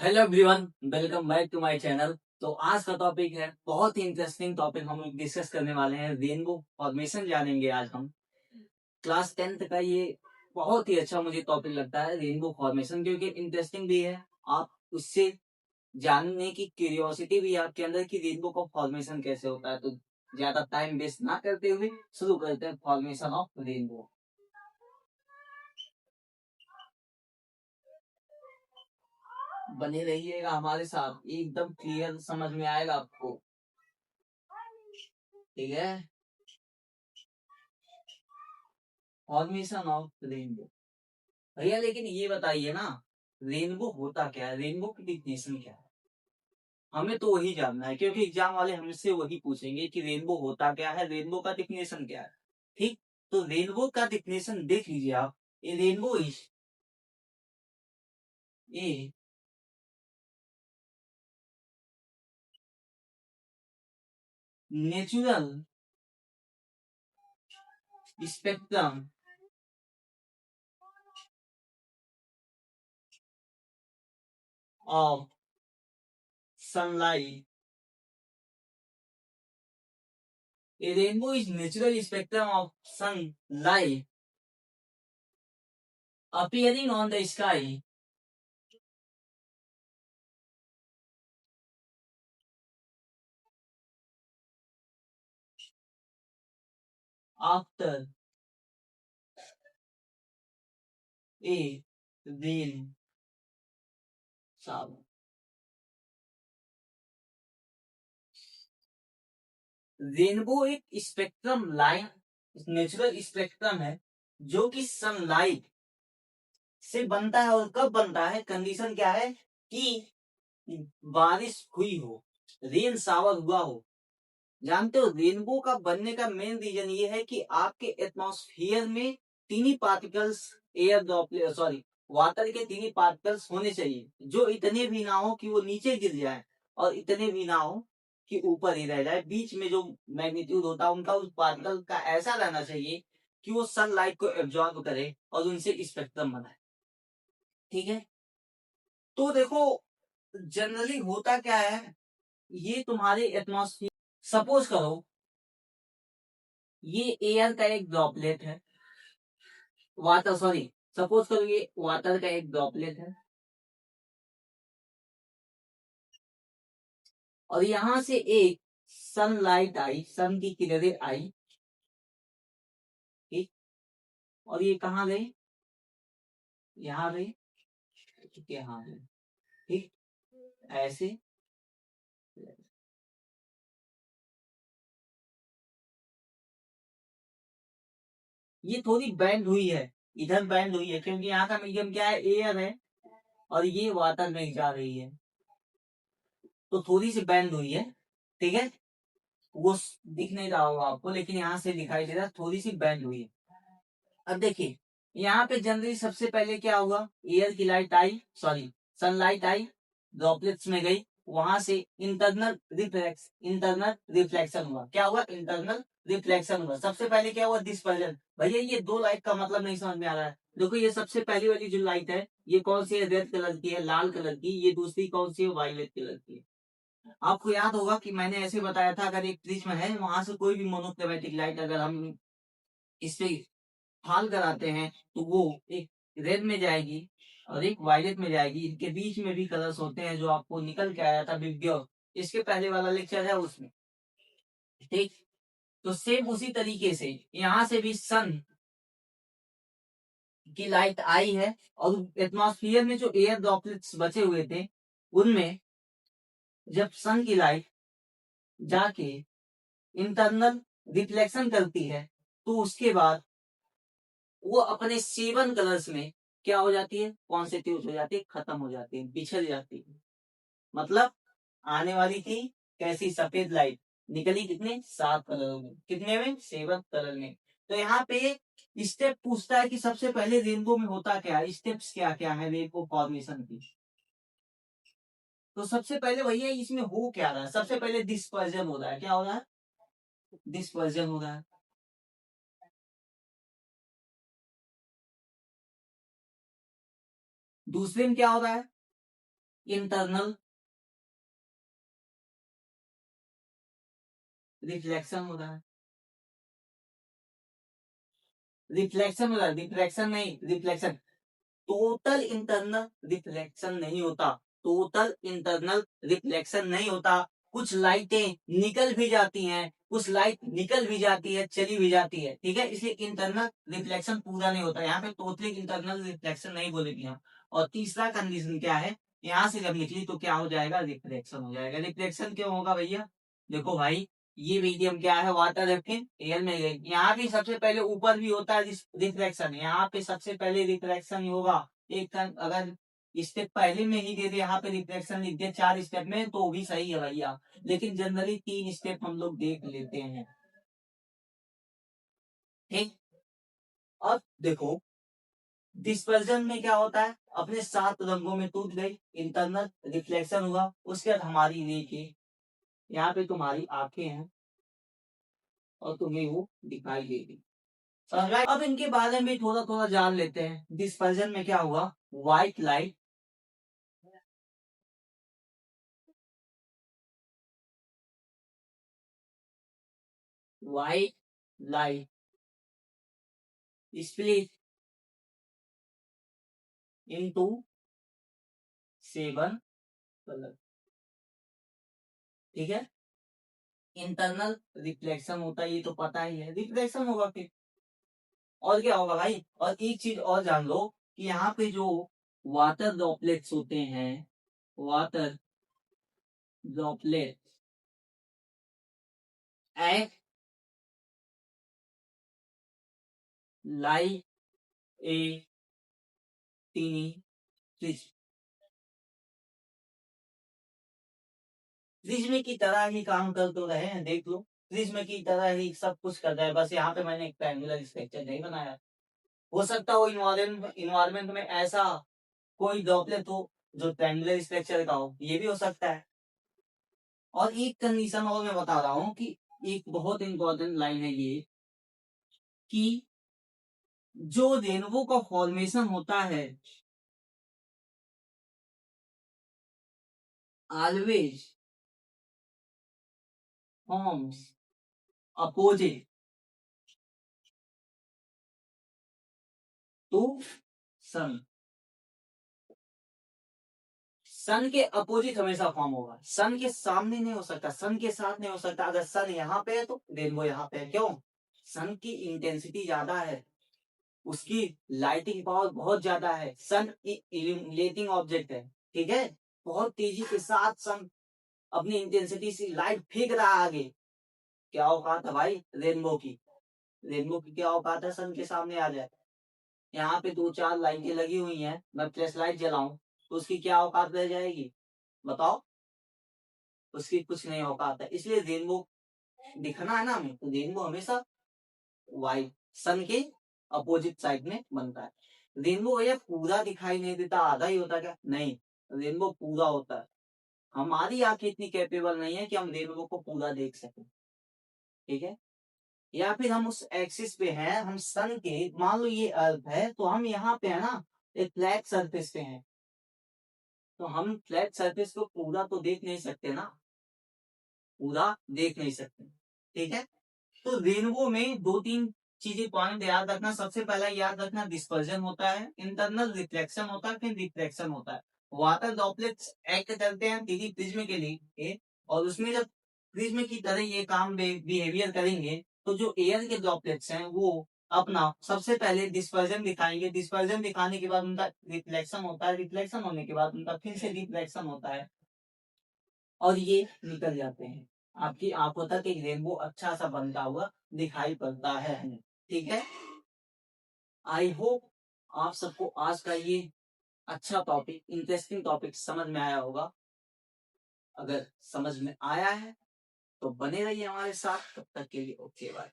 Hello everyone, welcome back to my channel. तो आज का टॉपिक है बहुत ही इंटरेस्टिंग टॉपिक। हम लोग डिस्कस करने वाले हैं रेनबो फॉर्मेशन जानेंगे आज हम। क्लास 10th का ये बहुत ही अच्छा मुझे टॉपिक लगता है रेनबो फॉर्मेशन, क्योंकि इंटरेस्टिंग भी है। आप उससे जानने की क्यूरियोसिटी भी है आपके अंदर कि रेनबो का फॉर्मेशन कैसे होता है। तो ज्यादा टाइम वेस्ट ना करते हुए शुरू करते हैं फॉर्मेशन ऑफ रेनबो। बने रहिएगा हमारे साथ, एकदम क्लियर समझ में आएगा आपको। ठीक है। Formation of rainbow. भैया लेकिन ये बताइए ना, रेनबो होता क्या है, रेनबो की डिफिनेशन क्या है? हमें तो वही जानना है, क्योंकि एग्जाम वाले हमसे वही पूछेंगे कि रेनबो होता क्या है, रेनबो का डिफिनेशन क्या है। ठीक। तो रेनबो का डिफिनेशन देख लीजिए आप। A rainbow is a natural spectrum of sunlight. A rainbow is natural spectrum of sunlight appearing on the sky after a rain shower। Rainbow एक स्पेक्ट्रम लाइन, नेचुरल स्पेक्ट्रम है जो कि सनलाइट से बनता है। और कब बनता है, कंडीशन क्या है कि बारिश हुई हो, रेन शावर हुआ हो। जानते हो रेनबो का बनने का मेन रीजन ये है कि आपके एटमॉस्फेयर में tiny particles, air droplet sorry water के टीनी पार्टिकल्स होने चाहिए, जो इतने भी ना हो कि वो नीचे गिर जाए और इतने भी ना हो कि ऊपर ही रह जाए। बीच में जो मैग्नीट्यूड होता है उनका, उस पार्टिकल का ऐसा रहना चाहिए कि वो सनलाइट को एब्जॉर्ब करे और उनसे स्पेक्ट्रम बनाए। ठीक है। तो देखो, जनरली होता क्या है, ये तुम्हारे एटमॉस्फेयर, सपोज करो ये एयर का एक ड्रॉपलेट है, वाटर सॉरी, सपोज करो ये वाटर का एक ड्रॉपलेट है और यहां से एक सनलाइट आई, सन की किरणें आई। ठीक। और ये कहाँ गई, यहाँ गई, यहाँ गई। ठीक। ऐसे ये थोड़ी बैंड हुई है, इधर बैंड हुई है क्योंकि यहाँ का मीडियम क्या है, एयर है, और ये वाटर में जा रही है, तो थोड़ी सी बैंड हुई है। ठीक है। वो दिख नहीं रहा होगा आपको, लेकिन यहाँ से दिखाई दे रहा है, थोड़ी सी बैंड हुई है। अब देखिए, यहाँ पे जनरली सबसे पहले क्या हुआ, एयर की लाइट आई, सॉरी सनलाइट आई, ड्रॉपलेट्स में गई, वहां से इंटरनल रिफ्लेक्शन हुआ। क्या हुआ, इंटरनल रिफ्लेक्शन हुआ। सबसे पहले क्या हुआ, डिस्पर्जन। भैया ये दो लाइट का मतलब नहीं समझ में आ रहा है। देखो ये सबसे पहली वाली जो लाइट है, ये कौन सी है, रेड कलर की है, लाल कलर की। ये दूसरी कौन सी है, वायलेट कलर की है। आपको याद होगा कि मैंने ऐसे बताया था, अगर एक प्रिज्म है, वहां से कोई भी मोनोक्रोमैटिक लाइट अगर हम इस पे हाल कराते हैं तो वो एक रेड में जाएगी और एक वायलेट में जाएगी। इनके बीच में भी कलर्स होते हैं, जो आपको निकल के आया था वीडियो, इसके पहले वाला लेक्चर है उसमें। ठीक। तो सेम उसी तरीके से यहाँ से भी सन की लाइट आई है, और एटमॉस्फेयर में जो एयर ड्रॉपलेट्स बचे हुए थे, उनमें जब सन की लाइट जाके इंटरनल रिफ्लेक्शन करती है, तो उसके बाद वो अपने सेवन कलर्स में क्या हो जाती है, कॉन्स्टिट्यूट हो जाती है, खत्म हो जाती है, बिछड़ जाती है। मतलब आने वाली थी कैसी, सफेद लाइट, निकली कितने, 7 कलर में, कितने में, 7 कलर में। तो यहाँ पे स्टेप पूछता है कि सबसे पहले रेनबो में होता क्या है, स्टेप्स क्या क्या है रेनबो फॉर्मेशन की। तो सबसे पहले भैया इसमें हो क्या रहा है, सबसे पहले डिस्पर्जन हो रहा है। क्या हो रहा है, डिस्पर्जन हो रहा है। दूसरे में क्या हो रहा है, इंटरनल रिफ्लेक्शन होता है, रिफ्लेक्शन होता है, रिफ्लेक्शन नहीं, रिफ्लेक्शन। टोटल इंटरनल रिफ्लेक्शन नहीं होता, टोटल इंटरनल रिफ्लेक्शन नहीं होता। कुछ लाइटें निकल भी जाती हैं, कुछ लाइट निकल भी जाती है, चली भी जाती है, ठीक है, इसलिए इंटरनल रिफ्लेक्शन पूरा नहीं होता। यहाँ पे टोटली इंटरनल रिफ्लेक्शन नहीं बोलेगी हम। और तीसरा कंडीशन क्या है, यहाँ से जब निकली तो क्या हो जाएगा, रिफ्लेक्शन हो जाएगा। रिफ्लेक्शन क्यों होगा भैया, देखो भाई, ये मीडियम क्या है, वाटर है, फिर एयर में गई, यहाँ भी सबसे पहले ऊपर भी होता है रिफ्लेक्शन, यहाँ पे सबसे पहले रिफ्लेक्शन ही होगा। एक अगर स्टेप पहले में ही दे दे, यहाँ पे रिफ्लेक्शन लिख दे 4 स्टेप में, तो भी सही है भैया, लेकिन जनरली 3 स्टेप हम लोग देख लेते हैं, ठीक। अब देखो डिस्पर्जन में क्या होता है, अपने 7 रंगों में टूट गई, इंटरनल रिफ्लेक्शन हुआ, उसके बाद हमारी रेखे, यहाँ पे तुम्हारी आंखें हैं और तुम्हें वो दिखाई देगी। अब इनके बारे में थोड़ा थोड़ा जान लेते हैं। डिस्पर्जन में क्या हुआ, white light, white light split into 7 colour, ठीक है। इंटरनल रिफ्लेक्शन होता है, ये तो पता ही है, रिफ्लेक्शन होगा फिर, और क्या होगा भाई। और एक चीज और जान लो कि यहाँ पे जो वाटर ड्रॉपलेट्स होते हैं, water droplet act like a tiny fridge, prism की तरह ही काम कर तो रहे हैं, देख लो, प्रिज्म की तरह ही सब कुछ कर रहा है, बस यहाँ पे मैंने एक ट्रायंगुलर स्ट्रक्चर नहीं बनाया। हो सकता हो इन्वायरमेंट में ऐसा कोई ड्रॉपलेट हो जो ट्रायंगुलर स्ट्रक्चर का हो, ये भी हो सकता है। और एक कंडीशन और मैं बता रहा हूँ कि एक बहुत इंपॉर्टेंट लाइन है ये, कि जो रेनबो का फॉर्मेशन होता है, ऑलवेज फॉर्म्स अपोजिट टू सन, सन के अपोजिट हमेशा फॉर्म होगा, सन के सामने नहीं हो सकता, सन के साथ नहीं हो सकता। अगर सन यहाँ पे है तो रेनबो यहाँ पे है, क्यों, सन की इंटेंसिटी ज्यादा है, उसकी लाइटिंग पावर बहुत ज्यादा है, सन इल्यूमिनेटिंग ऑब्जेक्ट है, ठीक है, बहुत तेजी के साथ सन अपनी इंटेंसिटी से लाइट फेंक रहा है आगे। क्या औकात है भाई रेनबो की, रेनबो की क्या औकात है सन के सामने आ जाए। यहाँ पे 2-4 लाइटें लगी हुई हैं, मैं फ्लैश लाइट जलाऊं तो उसकी क्या औकात रह जाएगी, बताओ, उसकी कुछ नहीं औकात है। इसलिए रेनबो दिखना है ना हमें, तो रेनबो हमेशा वाइट सन के अपोजिट साइड में बनता है। रेनबो भैया पूरा दिखाई नहीं देता, आधा ही होता क्या, नहीं, रेनबो पूरा होता है। हमारी आंखें इतनी कैपेबल नहीं है कि हम रेनबो को पूरा देख सकें, ठीक है। या फिर हम उस एक्सिस पे हैं, हम सन के, मान लो ये अर्थ है तो हम यहाँ पे है ना, एक फ्लैट सरफेस पे हैं, तो हम फ्लैट सरफेस को पूरा तो देख नहीं सकते ना, पूरा देख नहीं सकते, ठीक है। तो रेनबो में 2-3 चीजें पॉइंट याद रखना। सबसे पहला याद रखना, डिस्पर्जन होता है, इंटरनल रिफ्लेक्शन होता है, फिर रिफ्लेक्शन होता है। वाटर ड्रॉपलेट्स एक्ट करते हैं दीदी प्रिज्म के लिए, और उसमें जब प्रिज्म की तरह ये काम बिहेवियर करेंगे, तो जो एयर के ड्रॉपलेट्स हैं वो अपना सबसे पहले डिस्पर्जन दिखाएंगे, डिस्पर्जन दिखाने के बाद उनका रिफ्लेक्शन होता है, रिफ्लेक्शन होने के बाद उनका फिर से रिफ्लेक्शन होता है, और ये निकल जाते हैं। आपकी आंखों तक एक रेनबो अच्छा सा बनता हुआ दिखाई पड़ता है, ठीक है। आई होप आप सबको आज का ये अच्छा टॉपिक, इंटरेस्टिंग टॉपिक समझ में आया होगा। अगर समझ में आया है तो बने रहिए हमारे साथ, तब तक के लिए ओके बाय।